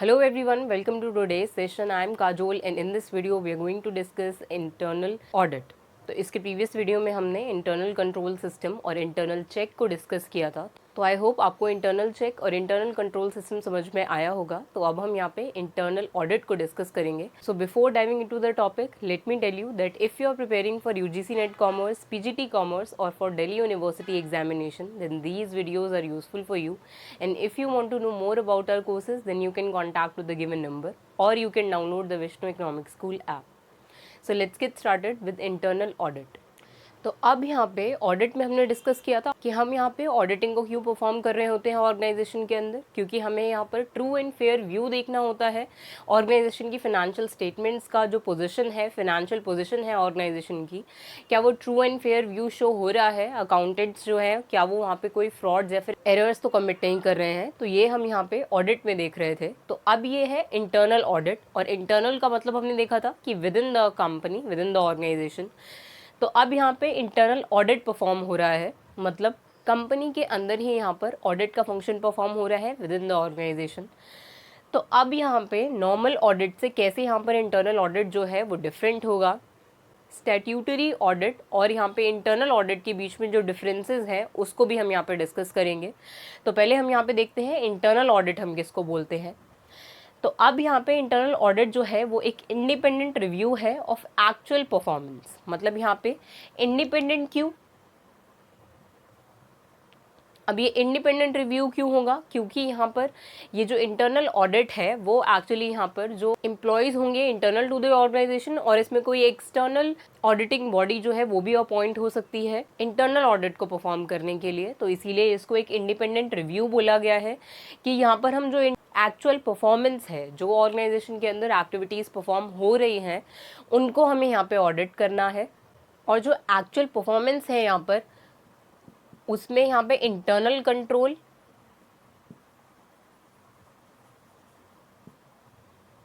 Hello everyone, welcome to today's session. I am Kajol and in this video we are going to discuss internal audit. तो इसके previous video में हमने internal control system और internal check को discuss किया था। तो I hope आपको इंटरनल चेक और इंटरनल कंट्रोल सिस्टम समझ में आया होगा। तो अब हम यहाँ पे इंटरनल ऑडिट को डिस्कस करेंगे। So before diving into the topic, let me tell you that if you are preparing for UGC NET commerce, PGT commerce और for Delhi university examination, then these videos are useful for you. And if you want to know more about our courses, then you can contact to the given number or you can download the Vishnu Economic School app. So let's get started with internal audit. तो अब यहाँ पे audit में हमने discuss किया था कि हम यहाँ पे ऑडिटिंग को क्यों परफॉर्म कर रहे होते हैं ऑर्गेनाइजेशन के अंदर, क्योंकि हमें यहाँ पर ट्रू एंड फेयर व्यू देखना होता है ऑर्गेनाइजेशन की फाइनेंशियल स्टेटमेंट्स का जो पोजीशन है, फाइनेंशियल पोजीशन है ऑर्गेनाइजेशन की, क्या वो true and fair view show हो रहा है, अकाउंटेंट्स जो है क्या वो वहाँ पे कोई फ्रॉड्स या फिर एरर्स तो कमिट नहीं कर रहे हैं। तो ये हम यहाँ पे ऑडिट में देख रहे थे। तो अब ये है इंटरनल ऑडिट, और इंटरनल का मतलब हमने देखा था कि within the company, within the organization. तो अब यहाँ पे इंटरनल ऑडिट परफॉर्म हो रहा है, मतलब कंपनी के अंदर ही यहाँ पर ऑडिट का फंक्शन परफॉर्म हो रहा है विद इन द ऑर्गेनाइजेशन। तो अब यहाँ पे नॉर्मल ऑडिट से कैसे यहाँ पर इंटरनल ऑडिट जो है वो डिफरेंट होगा, स्टैट्यूटरी ऑडिट और यहाँ पे इंटरनल ऑडिट के बीच में जो डिफरेंसेस हैं उसको भी हम यहाँ पे डिस्कस करेंगे। तो पहले हम यहाँ पे देखते हैं इंटरनल ऑडिट हम किसको बोलते हैं। तो अब यहाँ पे इंटरनल ऑडिट जो है वो एक इंडिपेंडेंट रिव्यू है ऑफ एक्चुअल परफॉर्मेंस। मतलब यहाँ पे इंडिपेंडेंट क्यों? अब ये इंडिपेंडेंट रिव्यू क्यों होगा? क्योंकि यहाँ पर ये जो इंटरनल ऑडिट है वो एक्चुअली यहाँ पर जो एम्प्लॉयज़ होंगे इंटरनल टू द ऑर्गेनाइजेशन, और इसमें कोई एक्सटर्नल ऑडिटिंग बॉडी जो है वो भी अपॉइंट हो सकती है इंटरनल ऑडिट को परफॉर्म करने के लिए। तो इसीलिए इसको एक इंडिपेंडेंट रिव्यू बोला गया है कि यहाँ पर हम जो एक्चुअल परफॉर्मेंस है, जो ऑर्गेनाइजेशन के अंदर एक्टिविटीज़ परफॉर्म हो रही हैं, उनको हमें यहाँ पे ऑडिट करना है। और जो एक्चुअल परफॉर्मेंस है यहाँ पर, उसमें यहाँ पे इंटरनल कंट्रोल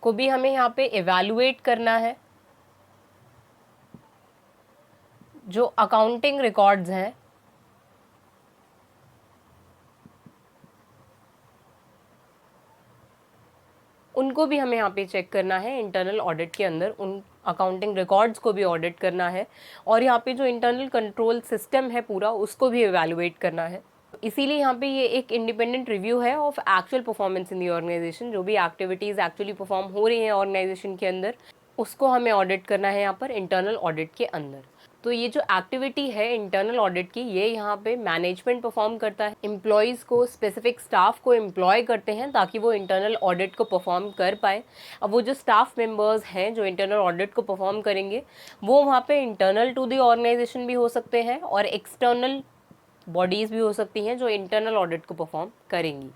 को भी हमें यहाँ पे इवैल्यूएट करना है। जो अकाउंटिंग रिकॉर्ड्स हैं उनको भी हमें यहाँ पे चेक करना है इंटरनल ऑडिट के अंदर, उन अकाउंटिंग रिकॉर्ड्स को भी ऑडिट करना है, और यहाँ पे जो इंटरनल कंट्रोल सिस्टम है पूरा उसको भी इवैल्यूएट करना है। इसीलिए यहाँ पे ये एक इंडिपेंडेंट रिव्यू है of actual performance in the organization. जो भी एक्टिविटीज़ एक्चुअली परफॉर्म हो रही हैं ऑर्गेनाइजेशन के अंदर उसको हमें ऑडिट करना है यहाँ पर इंटरनल ऑडिट के अंदर। तो ये जो एक्टिविटी है इंटरनल ऑडिट की, ये यहाँ पे मैनेजमेंट परफॉर्म करता है, एम्प्लॉयज़ को, स्पेसिफिक स्टाफ को एम्प्लॉय करते हैं ताकि वो इंटरनल ऑडिट को परफॉर्म कर पाए। अब वो जो स्टाफ मेंबर्स हैं जो इंटरनल ऑडिट को परफॉर्म करेंगे वो वहाँ पे इंटरनल टू द ऑर्गेनाइजेशन भी हो सकते हैं और एक्सटर्नल बॉडीज़ भी हो सकती हैं जो इंटरनल ऑडिट को परफॉर्म करेंगी।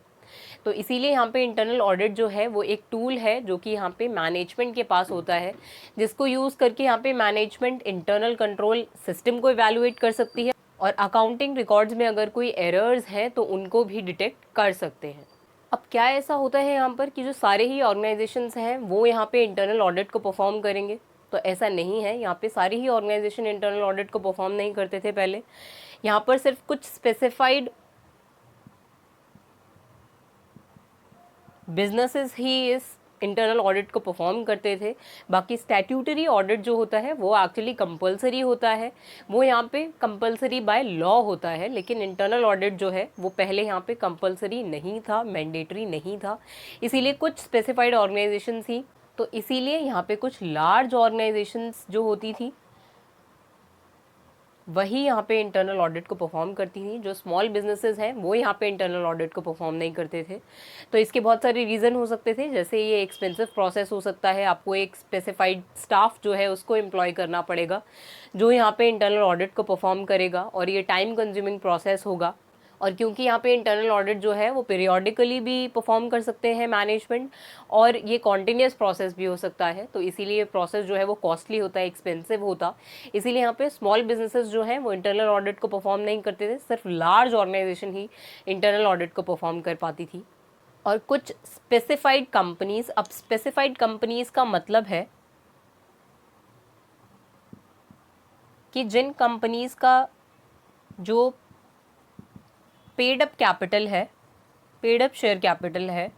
तो इसीलिए यहाँ पे इंटरनल ऑडिट जो है वो एक टूल है जो कि यहाँ पे मैनेजमेंट के पास होता है, जिसको यूज़ करके यहाँ पे मैनेजमेंट इंटरनल कंट्रोल सिस्टम को इवैल्यूएट कर सकती है और अकाउंटिंग रिकॉर्ड्स में अगर कोई एरर्स हैं तो उनको भी डिटेक्ट कर सकते हैं। अब क्या ऐसा होता है यहाँ पर कि जो सारे ही ऑर्गेनाइजेशंस हैं वो यहाँ पे इंटरनल ऑडिट को परफॉर्म करेंगे? तो ऐसा नहीं है। यहाँ पे सारी ही ऑर्गेनाइजेशन इंटरनल ऑडिट को परफॉर्म नहीं करते थे पहले। यहाँ पर सिर्फ कुछ स्पेसिफाइड बिजनेसेस ही इस इंटरनल ऑडिट को परफॉर्म करते थे। बाकी स्टैट्यूटरी ऑडिट जो होता है वो एक्चुअली कंपलसरी होता है, वो यहाँ पे कंपलसरी बाय लॉ होता है। लेकिन इंटरनल ऑडिट जो है वो पहले यहाँ पे कंपलसरी नहीं था, मैंडेटरी नहीं था, इसीलिए कुछ स्पेसिफाइड ऑर्गेनाइजेशंस ही। तो इसीलिए यहाँ पे कुछ लार्ज ऑर्गेनाइजेशंस जो होती थी वही यहाँ पे इंटरनल ऑडिट को परफॉर्म करती थी। जो स्मॉल बिजनेसेस हैं वो यहाँ पे इंटरनल ऑडिट को परफॉर्म नहीं करते थे। तो इसके बहुत सारे रीज़न हो सकते थे, जैसे ये एक्सपेंसिव प्रोसेस हो सकता है, आपको एक स्पेसिफाइड स्टाफ जो है उसको एम्प्लॉय करना पड़ेगा जो यहाँ पे इंटरनल ऑडिट को परफॉर्म करेगा, और ये टाइम कंज्यूमिंग प्रोसेस होगा। और क्योंकि यहाँ पे इंटरनल ऑडिट जो है वो पीरियोडिकली भी परफॉर्म कर सकते हैं मैनेजमेंट, और ये कॉन्टिन्यूस प्रोसेस भी हो सकता है, तो इसीलिए प्रोसेस जो है वो कॉस्टली होता है, एक्सपेंसिव होता। इसीलिए यहाँ पे स्मॉल बिजनेसेस जो हैं वो इंटरनल ऑडिट को परफॉर्म नहीं करते थे, सिर्फ लार्ज ऑर्गेनाइजेशन ही इंटरनल ऑडिट को परफॉर्म कर पाती थी। और कुछ स्पेसिफाइड कंपनीज, अब स्पेसिफाइड कंपनीज का मतलब है कि जिन कंपनीज का जो पेड अप कैपिटल है, पेड अप शेयर कैपिटल है,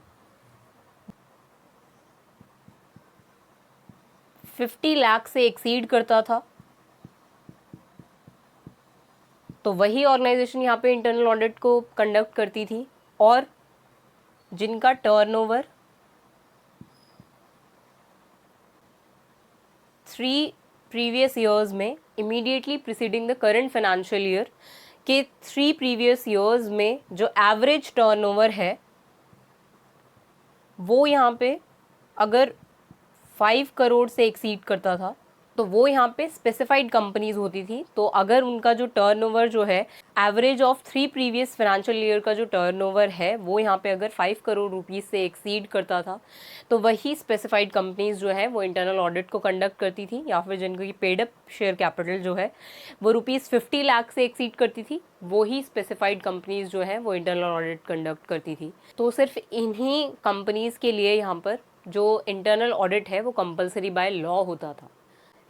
50 लाख से एक्सीड करता था तो वही ऑर्गेनाइजेशन यहाँ पे इंटरनल ऑडिट को कंडक्ट करती थी, और जिनका टर्नओवर 3 प्रीवियस ईयर्स में immediately preceding the current financial year के 3 प्रीवियस ईयर्स में जो एवरेज टर्नओवर है वो यहाँ पे अगर 5 करोड़ से एक्सीड करता था तो वो यहाँ पे स्पेसिफाइड कंपनीज होती थी। तो अगर उनका जो टर्नओवर जो है average of 3 previous financial year का जो टर्नओवर है वो यहाँ पे अगर 5 करोड़ रुपीस से एक्सीड करता था तो वही स्पेसिफाइड कंपनीज जो है वो इंटरनल ऑडिट को कंडक्ट करती थी, या फिर जिनकी पेड अप शेयर कैपिटल जो है वो ₹50 लाख से एक्सीड करती थी, वो ही स्पेसिफाइड कंपनीज जो है वो इंटरनल ऑडिट कंडक्ट करती थी। तो सिर्फ इन्हीं कंपनीज के लिए यहाँ पर जो इंटरनल ऑडिट है वो कंपलसरी बाय लॉ होता था।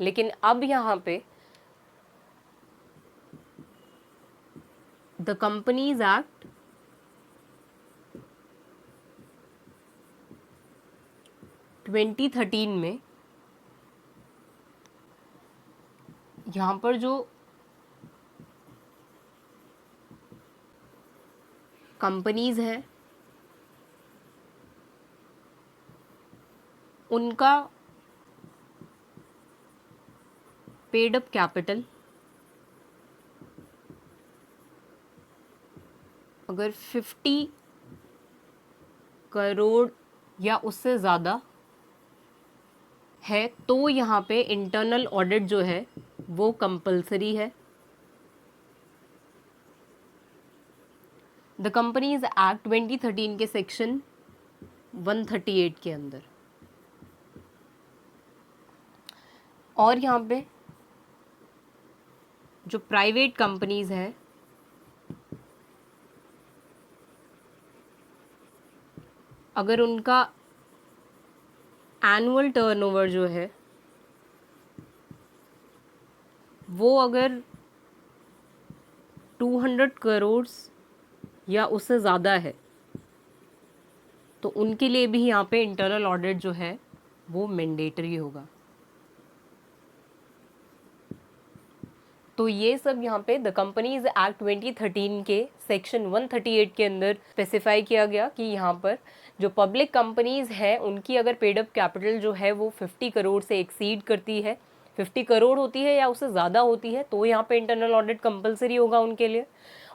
लेकिन अब यहाँ पे द कंपनीज एक्ट 2013 में यहाँ पर जो कंपनीज हैं उनका पेड अप कैपिटल अगर 50 करोड़ या उससे ज़्यादा है तो यहाँ पे इंटरनल ऑडिट जो है वो कंपलसरी है। द कंपनीज एक्ट 2013 के सेक्शन 138 के अंदर। और यहाँ पे जो प्राइवेट कंपनीज हैं अगर उनका एनुअल टर्नओवर जो है वो अगर 200 करोड़ या उससे ज़्यादा है तो उनके लिए भी यहाँ पे इंटरनल ऑडिट जो है वो मैंडेटरी होगा। तो ये सब यहाँ पे द कंपनीज एक्ट 2013 के सेक्शन 138 के अंदर स्पेसिफाई किया गया कि यहाँ पर जो पब्लिक कंपनीज हैं उनकी अगर पेड अप कैपिटल जो है वो 50 करोड़ से एक्सीड करती है, 50 करोड़ होती है या उससे ज़्यादा होती है तो यहाँ पे इंटरनल ऑडिट कंपलसरी होगा उनके लिए।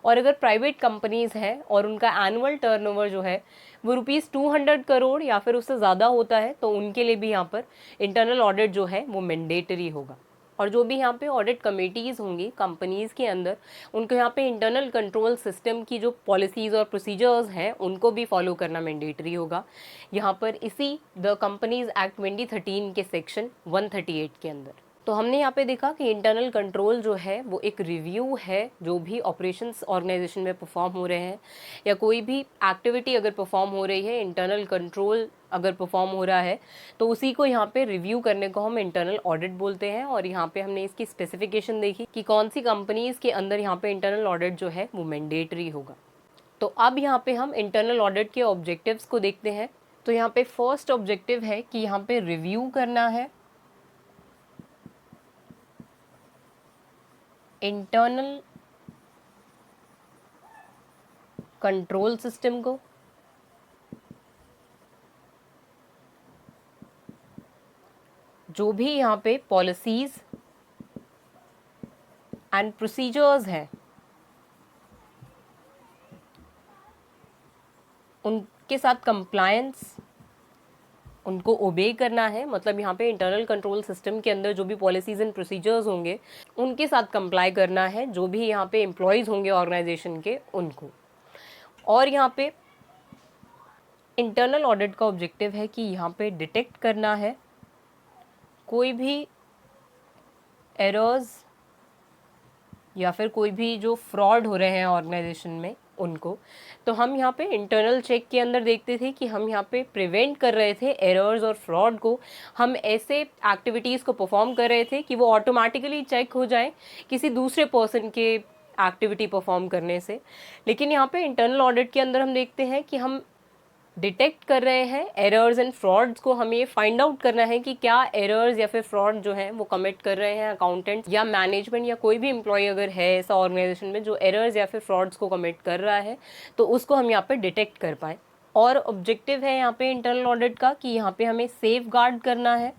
और अगर प्राइवेट कंपनीज हैं और उनका एनुअल टर्नओवर जो है वो ₹200 करोड़ या फिर उससे ज़्यादा होता है तो उनके लिए भी यहाँ पर इंटरनल ऑडिट जो है वो मैंडेटरी होगा। और जो भी यहाँ पे ऑडिट कमेटीज़ होंगी कंपनीज़ के अंदर उनको यहाँ पे इंटरनल कंट्रोल सिस्टम की जो पॉलिसीज़ और प्रोसीजर्स हैं उनको भी फॉलो करना मैंडेटरी होगा यहाँ पर इसी द कंपनीज़ एक्ट 2013 के सेक्शन 138 के अंदर। तो हमने यहाँ पे देखा कि इंटरनल कंट्रोल जो है वो एक रिव्यू है जो भी ऑपरेशंस ऑर्गेनाइजेशन में परफॉर्म हो रहे हैं या कोई भी एक्टिविटी अगर परफॉर्म हो रही है, इंटरनल कंट्रोल अगर परफॉर्म हो रहा है तो उसी को यहाँ पे रिव्यू करने को हम इंटरनल ऑडिट बोलते हैं। और यहाँ पे हमने इसकी स्पेसिफिकेशन देखी कि कौन सी कंपनीज़ के अंदर यहाँ पे इंटरनल ऑडिट जो है वो मैंडेटरी होगा। तो अब यहाँ पे हम इंटरनल ऑडिट के ऑब्जेक्टिव्स को देखते हैं। तो यहाँ पे फर्स्ट ऑब्जेक्टिव है कि यहाँ पे रिव्यू करना है इंटरनल कंट्रोल सिस्टम को, जो भी यहाँ पे पॉलिसीज एंड प्रोसीजर्स हैं उनके साथ कंप्लायंस उनको ओबे करना है। मतलब यहाँ पे इंटरनल कंट्रोल सिस्टम के अंदर जो भी पॉलिसीज एंड प्रोसीजर्स होंगे उनके साथ कंप्लाई करना है, जो भी यहाँ पे एम्प्लॉयज़ होंगे ऑर्गेनाइजेशन के उनको। और यहाँ पे इंटरनल ऑडिट का ऑब्जेक्टिव है कि यहाँ पे डिटेक्ट करना है कोई भी एरर्स या फिर कोई भी जो फ्रॉड हो रहे हैं ऑर्गेनाइजेशन में उनको। तो हम यहाँ पे इंटरनल चेक के अंदर देखते थे कि हम यहाँ पे प्रिवेंट कर रहे थे एरर्स और फ्रॉड को। हम ऐसे एक्टिविटीज़ को परफॉर्म कर रहे थे कि वो ऑटोमेटिकली चेक हो जाए किसी दूसरे पर्सन के एक्टिविटी परफॉर्म करने से। लेकिन यहाँ पे इंटरनल ऑडिट के अंदर हम देखते हैं कि हम डिटेक्ट कर रहे हैं एरर्स एंड फ्रॉड्स को, हमें फाइंड आउट करना है कि क्या एरर्स या फिर फ्रॉड जो है वो कमिट कर रहे हैं अकाउंटेंट या मैनेजमेंट या कोई भी एम्प्लॉय अगर है ऐसा ऑर्गेनाइजेशन में जो एरर्स या फिर फ्रॉड्स को कमिट कर रहा है, तो उसको हम यहाँ पे डिटेक्ट कर पाए। और ऑब्जेक्टिव है यहाँ पे इंटरनल ऑडिट का कि यहाँ पे हमें सेफ गार्ड करना है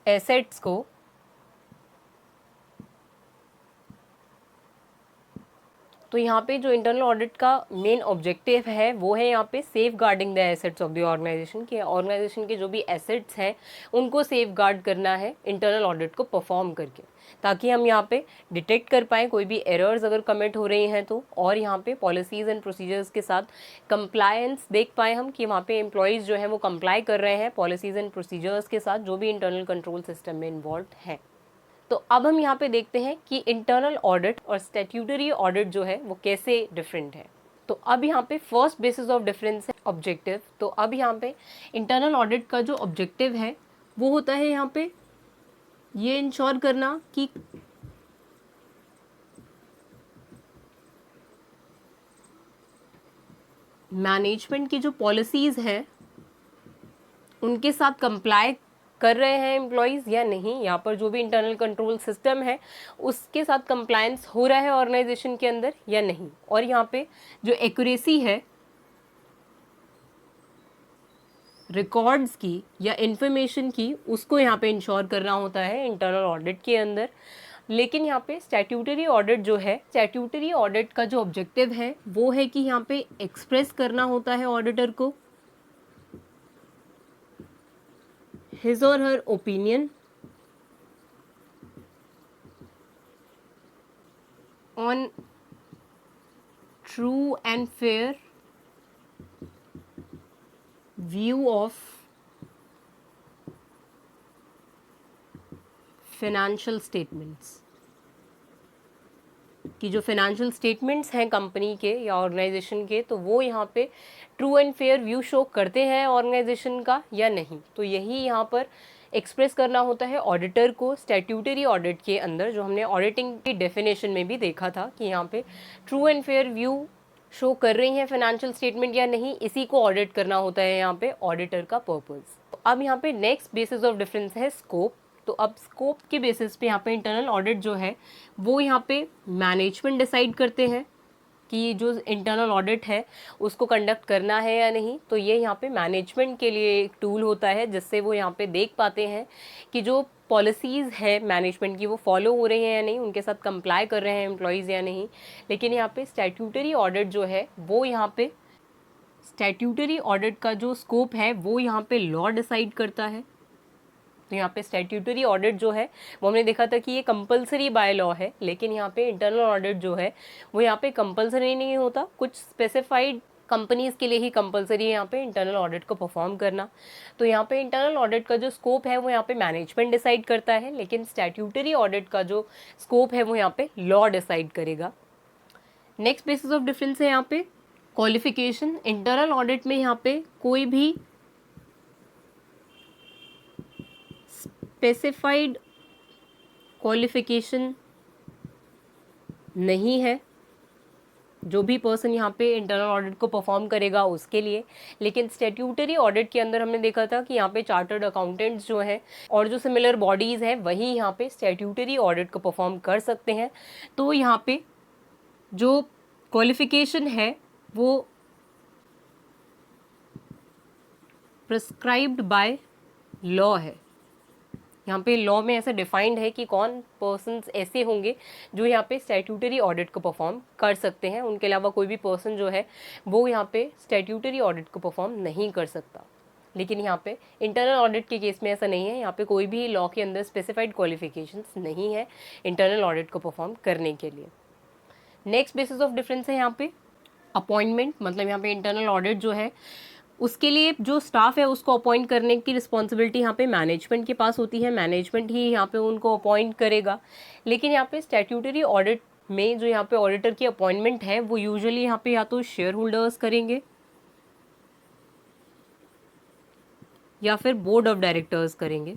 एसेट्स को, तो यहाँ पे जो इंटरनल ऑडिट का मेन ऑब्जेक्टिव है वो है यहाँ पे safeguarding the assets of the organization, कि ऑर्गेनाइजेशन के जो भी एसेट्स हैं उनको सेफ गार्ड करना है इंटरनल ऑडिट को परफॉर्म करके, ताकि हम यहाँ पे डिटेक्ट कर पाएँ कोई भी एरर्स अगर कमिट हो रही हैं तो, और यहाँ पे पॉलिसीज़ एंड प्रोसीजर्स के साथ कंप्लायंस देख पाएँ हम कि वहाँ पे एम्प्लॉयज़ जो हैं वो कंप्लाई कर रहे हैं पॉलिसीज़ एंड प्रोसीजर्स के साथ जो भी इंटरनल कंट्रोल सिस्टम में इन्वॉल्व हैं। तो अब हम यहाँ पे देखते हैं कि इंटरनल ऑडिट और स्टैट्यूटरी ऑडिट जो है वो कैसे डिफरेंट है। तो अब यहाँ पे फर्स्ट बेसिस ऑफ डिफरेंस है ऑब्जेक्टिव। तो अब यहाँ पे इंटरनल ऑडिट का जो ऑब्जेक्टिव है वो होता है यहाँ पे ये इंश्योर करना कि मैनेजमेंट की जो पॉलिसीज़ हैं उनके साथ कंप्लाई कर रहे हैं एम्प्लॉयज़ या नहीं, यहाँ पर जो भी इंटरनल कंट्रोल सिस्टम है उसके साथ कंप्लायंस हो रहा है ऑर्गेनाइजेशन के अंदर या नहीं। और यहाँ पे जो एक्यूरेसी है रिकॉर्ड्स की या इंफॉर्मेशन की उसको यहाँ पे इंश्योर करना होता है इंटरनल ऑडिट के अंदर। लेकिन यहाँ पे स्टैट्यूटरी ऑडिट जो है, स्टैट्यूटरी ऑडिट का जो ऑब्जेक्टिव है वो है कि यहाँ पे एक्सप्रेस करना होता है ऑडिटर को his or her opinion on true and fair view of financial statements, कि जो फाइनेंशियल स्टेटमेंट्स हैं कंपनी के या ऑर्गेनाइजेशन के तो वो यहाँ पे true and fair view show करते हैं ऑर्गेनाइजेशन का या नहीं। तो यही यहाँ पर एक्सप्रेस करना होता है ऑडिटर को स्टैट्यूटरी ऑडिट के अंदर, जो हमने ऑडिटिंग की डेफिनेशन में भी देखा था कि यहाँ पे true and fair view show कर रही हैं फाइनेंशियल स्टेटमेंट या नहीं, इसी को ऑडिट करना होता है यहाँ पे ऑडिटर का पर्पस। तो अब यहाँ पे नेक्स्ट बेसिस ऑफ डिफरेंस है स्कोप। तो अब स्कोप के बेसिस पे यहाँ पे इंटरनल ऑडिट जो है वो यहाँ पे मैनेजमेंट डिसाइड करते हैं कि जो इंटरनल ऑडिट है उसको कंडक्ट करना है या नहीं। तो ये यहाँ पे मैनेजमेंट के लिए एक टूल होता है जिससे वो यहाँ पे देख पाते हैं कि जो पॉलिसीज़ है मैनेजमेंट की वो फॉलो हो रही हैं या नहीं, उनके साथ कंप्लाई कर रहे हैं एम्प्लॉयज़ या नहीं। लेकिन यहाँ पे स्टैट्यूटरी ऑडिट जो है वो यहाँ पे स्टैट्यूटरी ऑडिट का जो स्कोप है वो यहाँ पे लॉ डिसाइड करता है। तो यहाँ पे स्टैट्यूटरी ऑडिट जो है वो हमने देखा था कि ये कंपलसरी बाय लॉ है, लेकिन यहाँ पे इंटरनल ऑडिट जो है वो यहाँ पे कंपलसरी नहीं होता, कुछ स्पेसिफाइड कंपनीज़ के लिए ही कंपलसरी है यहाँ पे इंटरनल ऑडिट को परफॉर्म करना। तो यहाँ पे इंटरनल ऑडिट का जो स्कोप है वो यहाँ पे मैनेजमेंट डिसाइड करता है, लेकिन स्टैट्यूटरी ऑडिट का जो स्कोप है वो यहाँ पे लॉ डिसाइड करेगा। नेक्स्ट बेसिस ऑफ डिफरेंस है यहाँ पे क्वालिफिकेशन। इंटरनल ऑडिट में यहाँ पे कोई भी स्पेसिफाइड क्वालिफिकेशन नहीं है जो भी पर्सन यहाँ पे इंटरनल ऑडिट को परफॉर्म करेगा उसके लिए। लेकिन स्टैट्यूटरी ऑडिट के अंदर हमने देखा था कि यहाँ पे चार्टर्ड अकाउंटेंट्स जो हैं और जो सिमिलर बॉडीज़ हैं वही यहाँ पे स्टैट्यूटरी ऑडिट को परफॉर्म कर सकते हैं। तो यहाँ पे जो क्वालिफिकेशन है वो प्रिस्क्राइब्ड बाय लॉ है। यहाँ पे लॉ में ऐसा डिफाइंड है कि कौन पर्सन्स ऐसे होंगे जो यहाँ पे स्टैट्यूटरी ऑडिट को परफॉर्म कर सकते हैं, उनके अलावा कोई भी पर्सन जो है वो यहाँ पे स्टैट्यूटरी ऑडिट को परफॉर्म नहीं कर सकता। लेकिन यहाँ पे इंटरनल ऑडिट के केस में ऐसा नहीं है, यहाँ पे कोई भी लॉ के अंदर स्पेसिफाइड क्वालिफिकेशंस नहीं है इंटरनल ऑडिट को परफॉर्म करने के लिए। नेक्स्ट बेसिस ऑफ डिफरेंस है यहाँ पे अपॉइंटमेंट। मतलब यहाँ पे इंटरनल ऑडिट जो है उसके लिए जो स्टाफ है उसको अपॉइंट करने की रिस्पॉन्सिबिलिटी यहाँ पे मैनेजमेंट के पास होती है, मैनेजमेंट ही यहाँ पे उनको अपॉइंट करेगा। लेकिन यहाँ पे स्टैट्यूटरी ऑडिट में जो यहाँ पे ऑडिटर की अपॉइंटमेंट है वो यूजुअली यहाँ पे या तो शेयर होल्डर्स करेंगे या फिर बोर्ड ऑफ डायरेक्टर्स करेंगे।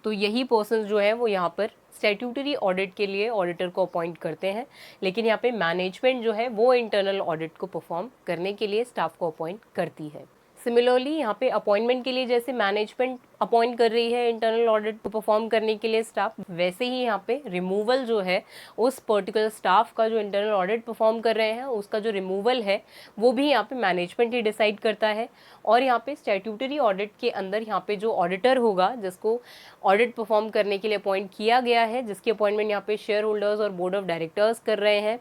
तो यही पर्सन जो है वो यहाँ पर स्टैट्यूटरी ऑडिट के लिए ऑडिटर को अपॉइंट करते हैं, लेकिन यहाँ पे मैनेजमेंट जो है वो इंटरनल ऑडिट को परफॉर्म करने के लिए स्टाफ को अपॉइंट करती है। सिमिलरली यहाँ पे अपॉइंटमेंट के लिए जैसे मैनेजमेंट अपॉइंट कर रही है इंटरनल ऑडिट को परफॉर्म करने के लिए स्टाफ, वैसे ही यहाँ पे रिमूवल जो है उस पर्टिकुलर स्टाफ का जो इंटरनल ऑडिट परफॉर्म कर रहे हैं उसका जो रिमूवल है वो भी यहाँ पे मैनेजमेंट ही डिसाइड करता है। और यहाँ पे स्टैट्यूटरी ऑडिट के अंदर यहाँ पे जो ऑडिटर होगा जिसको ऑडिट परफॉर्म करने के लिए अपॉइंट किया गया है, जिसकी अपॉइंटमेंट यहाँ पे शेयर होल्डर्स और बोर्ड ऑफ डायरेक्टर्स कर रहे हैं,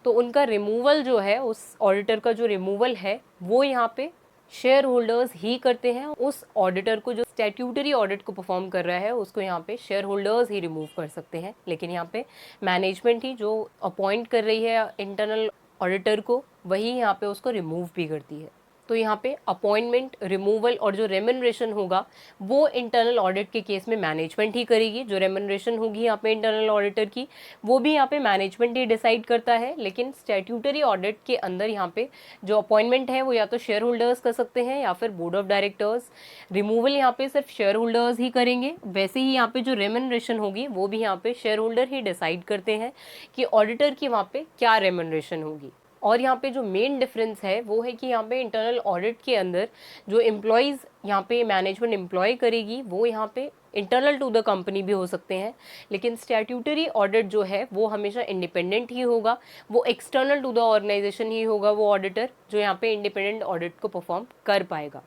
तो उनका रिमूवल जो है, उस ऑडिटर का जो रिमूवल है वो यहाँ पे शेयर होल्डर्स ही करते हैं। उस ऑडिटर को जो स्टैट्यूटरी ऑडिट को परफॉर्म कर रहा है उसको यहाँ पे शेयर होल्डर्स ही रिमूव कर सकते हैं, लेकिन यहाँ पे मैनेजमेंट ही जो अपॉइंट कर रही है इंटरनल ऑडिटर को वही यहाँ पे उसको रिमूव भी करती है। तो यहाँ पे अपॉइंटमेंट, रिमूवल और जो रेम्युनरेशन होगा वो इंटरनल ऑडिट के केस में मैनेजमेंट ही करेगी। जो रेम्युनरेशन होगी यहाँ पे इंटरनल ऑडिटर की वो भी यहाँ पे मैनेजमेंट ही डिसाइड करता है, लेकिन स्टैट्यूटरी ऑडिट के अंदर यहाँ पे जो अपॉइंटमेंट है वो या तो शेयर होल्डर्स कर सकते हैं या फिर बोर्ड ऑफ डायरेक्टर्स। रिमूवल यहाँ पे सिर्फ शेयर होल्डर्स ही करेंगे। वैसे ही यहाँ पे जो रेम्युनरेशन होगी वो भी यहाँ पे शेयर होल्डर ही डिसाइड करते हैं कि ऑडिटर की वहाँ पे क्या रेम्युनरेशन होगी। और यहाँ पे जो मेन डिफरेंस है वो है कि यहाँ पे इंटरनल ऑडिट के अंदर जो एम्प्लॉयज़ यहाँ पे मैनेजमेंट एम्प्लॉय करेगी वो यहाँ पे इंटरनल टू द कंपनी भी हो सकते हैं, लेकिन स्टैट्यूटरी ऑडिट जो है वो हमेशा इंडिपेंडेंट ही होगा, वो एक्सटर्नल टू द ऑर्गेनाइजेशन ही होगा वो ऑडिटर जो यहाँ पे इंडिपेंडेंट ऑडिट को परफॉर्म कर पाएगा।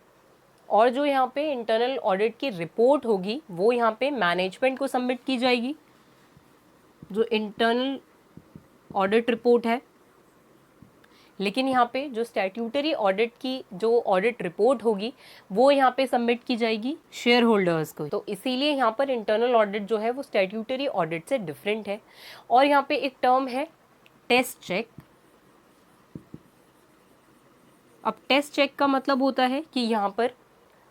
और जो यहाँ पे इंटरनल ऑडिट की रिपोर्ट होगी वो यहाँ पे मैनेजमेंट को सबमिट की जाएगी। जो इंटरनल ऑडिट रिपोर्ट है, लेकिन यहाँ पे जो स्टैट्यूटरी ऑडिट की जो ऑडिट रिपोर्ट होगी वो यहाँ पे सबमिट की जाएगी शेयर होल्डर्स को। तो इसीलिए यहाँ पर इंटरनल ऑडिट जो है वो स्टैट्यूटरी ऑडिट से डिफरेंट है। और यहाँ पे एक टर्म है टेस्ट चेक। अब टेस्ट चेक का मतलब होता है कि यहाँ पर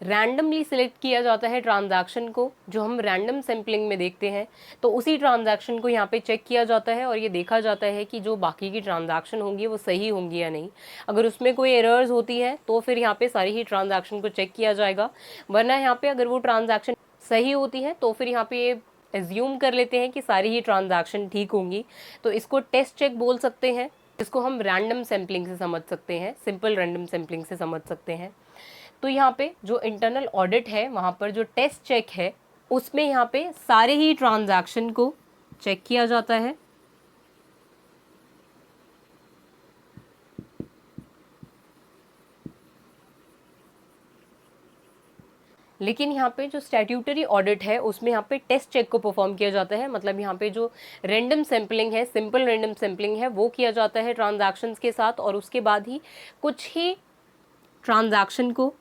रैंडमली सिलेक्ट किया जाता है ट्रांजैक्शन को, जो हम रैंडम सैम्पलिंग में देखते हैं, तो उसी ट्रांजैक्शन को यहाँ पे चेक किया जाता है और ये देखा जाता है कि जो बाकी की ट्रांजैक्शन होंगी वो सही होंगी या नहीं। अगर उसमें कोई एरर्स होती है तो फिर यहाँ पे सारी ही ट्रांजैक्शन को चेक किया जाएगा, वरना यहाँ पे अगर वो ट्रांजैक्शन सही होती है तो फिर यहाँ पे ये एज्यूम कर लेते हैं कि सारी ही ट्रांजैक्शन ठीक होंगी। तो इसको टेस्ट चेक बोल सकते हैं। इसको हम रैंडम सैम्पलिंग से समझ सकते हैं, सिंपल रैंडम सैम्पलिंग से समझ सकते हैं। तो यहाँ पे जो इंटरनल ऑडिट है वहाँ पर जो टेस्ट चेक है उसमें यहाँ पे सारे ही ट्रांजैक्शन को चेक किया जाता है। लेकिन यहाँ पे जो स्टैट्यूटरी ऑडिट है उसमें यहाँ पे टेस्ट चेक को परफॉर्म किया जाता है, मतलब यहाँ पे जो रैंडम सैम्पलिंग है, सिंपल रैंडम सैम्पलिंग है, वो किया जाता है ट्रांजैक्शंस के साथ, और उसके बाद ही कुछ ही ट्रांजैक्शन को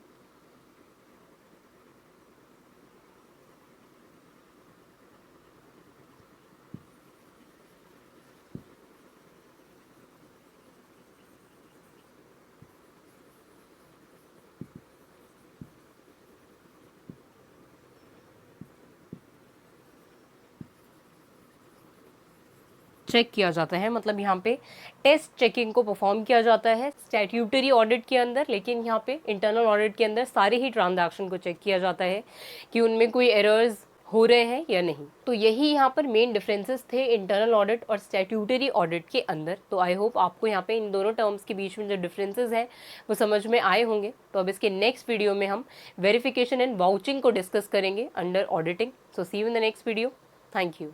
चेक किया जाता है। मतलब यहाँ पे टेस्ट चेकिंग को परफॉर्म किया जाता है स्टैट्यूटरी ऑडिट के अंदर, लेकिन यहाँ पे इंटरनल ऑडिट के अंदर सारे ही ट्रांजैक्शन को चेक किया जाता है कि उनमें कोई एरर्स हो रहे हैं या नहीं। तो यही यहाँ पर मेन डिफरेंसेस थे इंटरनल ऑडिट और स्टैट्यूटरी ऑडिट के अंदर। तो आई होप आपको यहाँ पे इन दोनों टर्म्स के बीच में जो डिफरेंसेस हैं वो समझ में आए होंगे। तो अब इसके नेक्स्ट वीडियो में हम वेरिफिकेशन एंड वाउचिंग को डिस्कस करेंगे under auditing. So see you in the next video. Thank you.